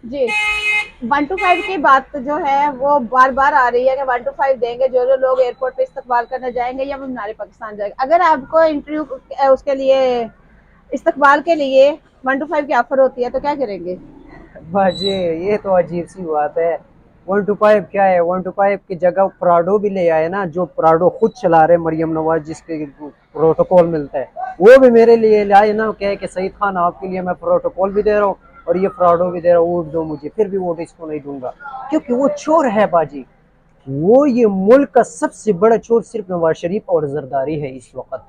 जी। 1 to 5 की बात जो है वो बार बार आ रही है कि 1 to 5 देंगे, जो जो लोग एयरपोर्ट पे इस्तकबाल करने जाएंगे या वो मीनार पाकिस्तान जाएंगे। अगर आपको इंटरव्यू उसके लिए इस्तकबाल के लिए 1 to 5 की ऑफर होती है तो क्या करेंगे? बाजी ये तो अजीब सी बात है। 1 to 5 क्या है? 1 to 5 की जगह प्राडो भी ले आए ना, जो प्राडो खुद चला रहे मरियम नवाज, जिसके प्रोटोकॉल मिलता है, वो भी मेरे लिए लाए ना। क्या है कि सईद खान आपके लिए मैं प्रोटोकॉल भी दे रहा हूँ और ये प्राडो भी दे रहा हूँ, वोट दो मुझे, फिर भी वोट इसको नहीं दूंगा क्योंकि वो चोर है बाजी। वो ये मुल्क का सबसे बड़ा चोर सिर्फ नवाज शरीफ और जरदारी है इस वक्त।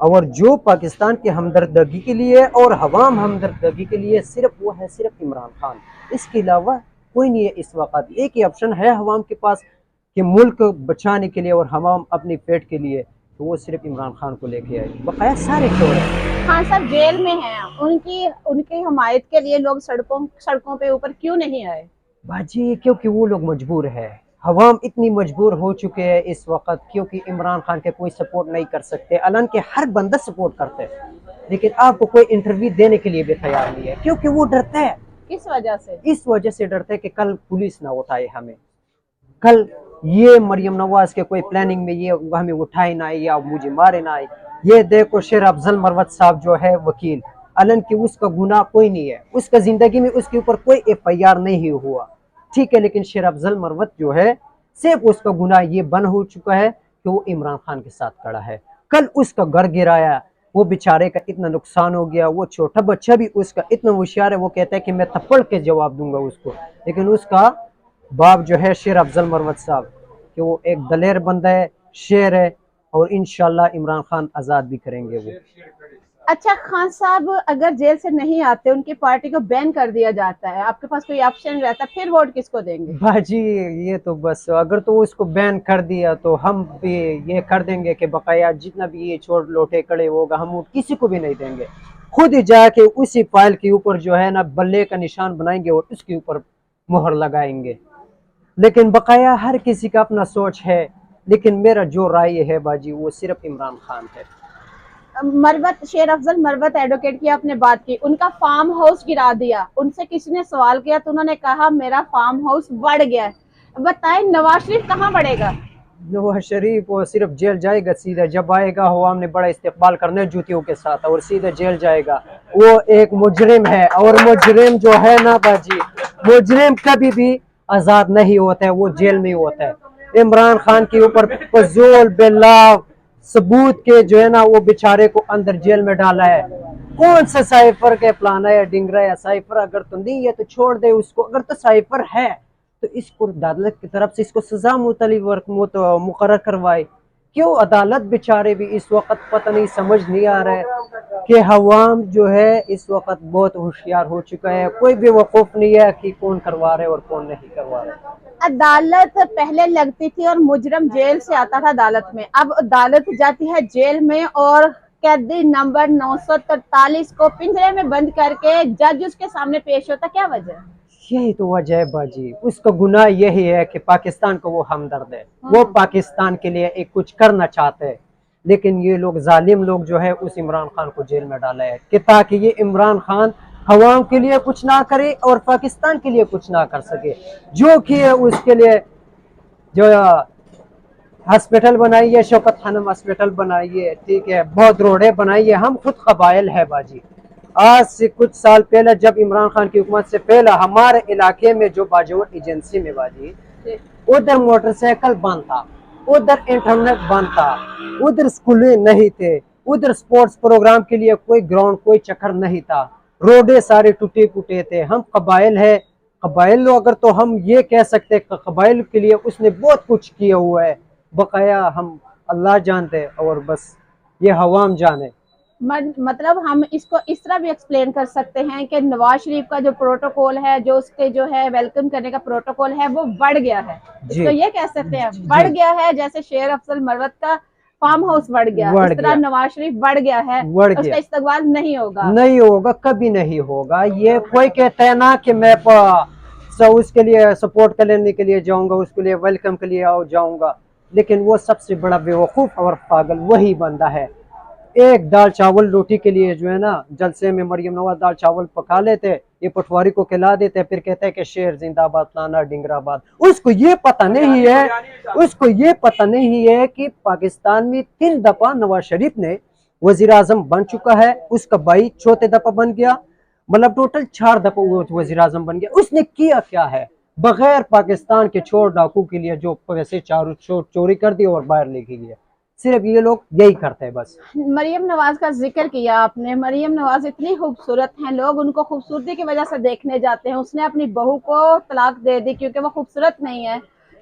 और जो पाकिस्तान की हमदर्दगी के लिए और हवाम हमदर्दगी के लिए सिर्फ वो है, सिर्फ इमरान खान। इसके अलावा कोई नहीं है इस वक्त। एक ही ऑप्शन है हवाम के पास कि मुल्क बचाने के लिए और हवाम अपनी पेट के लिए, तो वो सिर्फ इमरान खान को लेके आए, बकाया सारे चोर हैं। खान साहब जेल में हैं, उनकी उनकी हमायत के लिए लोग सड़कों सड़कों पे ऊपर क्यों नहीं आए? बाजी क्योंकि वो लोग मजबूर है। हवाम इतनी मजबूर हो चुके हैं इस वक्त, क्योंकि इमरान खान के कोई सपोर्ट नहीं कर सकते। अलन के हर बंदा सपोर्ट करते हैं, लेकिन आपको कोई इंटरव्यू देने के लिए भी तैयार नहीं है, क्योंकि वो डरता है। किस वजह से? इस वजह से डरते हैं कि कल पुलिस ना उठाए हमें, कल ये मरियम नवाज के कोई प्लानिंग में ये हमें उठाए ना आए या मुझे मारे ना आए। ये देखो शेर अफजल मरवत साहब जो है वकील, अलन की उसका गुनाह कोई नहीं है, उसका जिंदगी में उसके ऊपर कोई एफआईआर नहीं हुआ, ठीक है, लेकिन शेर अफजल मरवत जो है सिर्फ उसका गुनाह ये बन हो चुका है कि वो इमरान खान के साथ खड़ा है। कल उसका घर गिराया, वो बेचारे का इतना नुकसान हो गया। वो छोटा बच्चा भी उसका इतना होशियार है, वो कहता है कि मैं थप्पड़ के जवाब दूंगा उसको, लेकिन उसका बाप जो है शेर अफजल मरवत साहब, कि वो एक दलेर बंदा है, शेर है, और इंशाल्लाह इमरान खान आज़ाद भी करेंगे वो। अच्छा, खान साहब अगर जेल से नहीं आते, उनकी पार्टी को बैन कर दिया जाता है, आपके पास कोई ऑप्शन रहता, फिर वोट किसको देंगे? बाजी ये तो बस, अगर तो उसको बैन कर दिया तो हम भी ये कर देंगे कि बकाया जितना भी ये चोर लोटे कड़े होगा हम वोट किसी को भी नहीं देंगे। खुद ही जाके उसी फाइल के ऊपर जो है ना बल्ले का निशान बनाएंगे और उसके ऊपर मोहर लगाएंगे। लेकिन बकाया हर किसी का अपना सोच है, लेकिन मेरा जो राय है बाजी वो सिर्फ इमरान खान है। मरवत शेर अफजल मरवत एडवोकेट की आपने बात की, उनका फार्म हाउस गिरा दिया, उनसे किसी ने सवाल किया तो उन्होंने कहा मेरा फार्म हाउस बढ़ गया है। बताएं नवाज शरीफ कहाँ बढ़ेगा? नवाज शरीफ वो सिर्फ जेल जाएगा सीधा, जब आएगा हवा ने बड़ा इस्तेकबाल करने जूतियों के साथ और सीधे जेल जाएगा। वो एक मुजरिम है, और मुजरिम जो है ना बाजी, मुजरिम कभी भी आजाद नहीं होता है, वो जेल में होता है। इमरान खान के ऊपर फजूल बेलाव सबूत के जो है ना वो बेचारे को अंदर जेल में डाला है। कौन सा साइफर के प्लान है? डिंगरा या साइफर अगर तो नहीं है तो छोड़ दे उसको, अगर तो साइफर है तो इसको अदालत की तरफ से इसको सजा मुकर्रर करवाए। क्यों अदालत बेचारे भी इस वक्त पता नहीं, समझ नहीं आ रहा है कि हवाम जो है इस वक्त बहुत होशियार हो चुका है, कोई भी वकूफ नहीं है कि कौन करवा रहे और कौन नहीं करवा रहे। अदालत पहले लगती थी और मुजरम जेल से आता था अदालत में, अब अदालत जाती है जेल में और कैदी नंबर 943 को पिंजरे में बंद करके जज उसके सामने पेश होता। क्या वजह? यही तो वजह है बाजी, उसका गुनाह यही है कि पाकिस्तान को वो हमदर्द है, वो पाकिस्तान के लिए एक कुछ करना चाहते हैं, लेकिन ये लोग जालिम लोग जो है उस इमरान खान को जेल में डाला है कि ताकि ये इमरान खान हवाम के लिए कुछ ना करे और पाकिस्तान के लिए कुछ ना कर सके। जो कि है उसके लिए जो हॉस्पिटल बनाई है, शौकत खानम हॉस्पिटल बनाई है, ठीक है, बहुत रोडें बनाई है, हम खुद कबाइल है बाजी। आज से कुछ साल पहले जब इमरान खान की हुकूमत से पहले हमारे इलाके में जो बाजोर एजेंसी में बाजी, उधर मोटरसाइकिल बंद था, उधर इंटरनेट बंद था, उधर स्कूलें नहीं थे, उधर स्पोर्ट्स प्रोग्राम के लिए कोई ग्राउंड कोई चक्कर नहीं था, रोडे सारे टूटे फूटे थे। हम कबाइल है, कबाइल अगर तो हम ये कह सकते हैं कबाइल के लिए उसने बहुत कुछ किया हुआ है, बकाया हम अल्लाह जानते और बस ये हवाम जाने। मतलब हम इसको इस तरह भी एक्सप्लेन कर सकते हैं कि नवाज शरीफ का जो प्रोटोकॉल है, जो उसके जो है वेलकम करने का प्रोटोकॉल है, वो बढ़ गया है। जी इसको ये कह सकते हैं बढ़ जी, गया है, जैसे शेर अफजल मरवत का फार्म हाउस बढ़ गया, बढ़ इस तरह गया, नवाज शरीफ बढ़ गया है, बढ़ उसका गया। इस्तकबाल नहीं होगा। नहीं होगा, कभी नहीं होगा। ये कोई कहता है ना कि मैं उसके लिए सपोर्ट कर लेने के लिए जाऊंगा, उसके लिए वेलकम के लिए जाऊंगा, लेकिन वो सबसे बड़ा बेवकूफ और पागल वही बंदा है। एक दाल चावल रोटी के लिए जो है ना, जलसे में मरियम नवाज दाल चावल पका लेते, ये पटवारी को खिला देते, फिर कहते हैं कि शेर जिंदाबाद फलाना डिंगराबाद। उसको ये पता नहीं है, उसको ये पता नहीं है कि पाकिस्तान में 3 दफा नवाज शरीफ ने वजीर आजम बन चुका है, उसका भाई चौथे दफा बन गया, मतलब टोटल 4 दफा वो वजीर आजम बन गया। उसने किया क्या है बगैर पाकिस्तान के चोर डाकू के लिए जो पैसे चोरी कर दिए और बाहर लेके गया। सिर्फ ये लोग यही करते हैं बस। मरियम नवाज का जिक्र किया आपने, मरियम नवाज इतनी खूबसूरत हैं, लोग उनको खूबसूरती की वजह से देखने जाते हैं। उसने अपनी बहू को तलाक दे दी क्योंकि वो खूबसूरत नहीं है,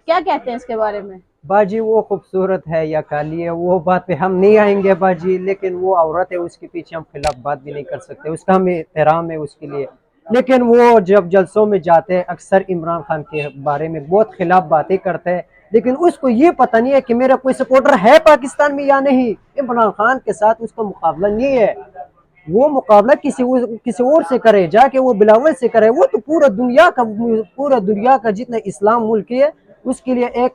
क्या कहते हैं इसके बारे में? बाजी वो खूबसूरत है या काली है वो बात पे हम नहीं आएंगे बाजी, लेकिन वो औरत है, उसके पीछे हम खिलाफ बात भी नहीं कर सकते, उसका हमें एहतराम है उसके लिए। लेकिन वो जब जलसों में जाते हैं अक्सर इमरान खान के बारे में बहुत खिलाफ बातें करते हैं, लेकिन उसको ये पता नहीं है कि मेरा कोई सपोर्टर है पाकिस्तान में या नहीं। इमरान खान के साथ उसका मुकाबला नहीं है, वो मुकाबला किसी और से करे, जाके वो बिलावल से करे। वो तो पूरा दुनिया का जितना इस्लाम मुल्क है उसके लिए एक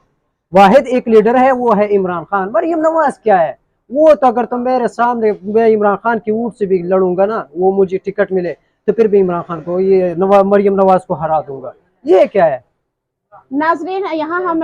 वाहिद एक लीडर है, वो है इमरान खान। मरियम नवाज क्या है? वो तो अगर तुम मेरे सामने मैं इमरान खान की ऊँट से भी लड़ूंगा ना, वो मुझे टिकट मिले तो फिर भी इमरान खान को मरियम नवाज को हरा दूंगा। ये क्या है? नाजरीन, यहाँ हम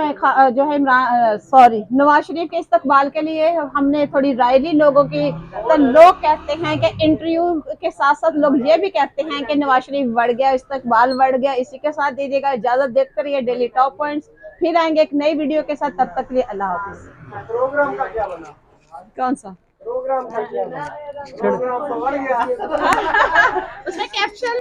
जो है नवाज शरीफ के इस्तकबाल के लिए हमने थोड़ी राय ली लोगों की। तो लोग कहते हैं कि इंटरव्यू के साथ साथ लोग ये भी कहते हैं कि नवाज शरीफ बढ़ गया, इस्तकबाल बढ़ गया। इसी के साथ दीजिएगा इजाजत, देखते रहिए डेली टॉप पॉइंट्स। फिर आएंगे एक नई वीडियो के साथ, तब तक के लिए अल्लाह हाफिज। प्रोग्राम का क्या बना? कौन सा प्रोग्राम का क्या बना? प्रोग्राम तो बढ़ गया। उसमें कैप्शन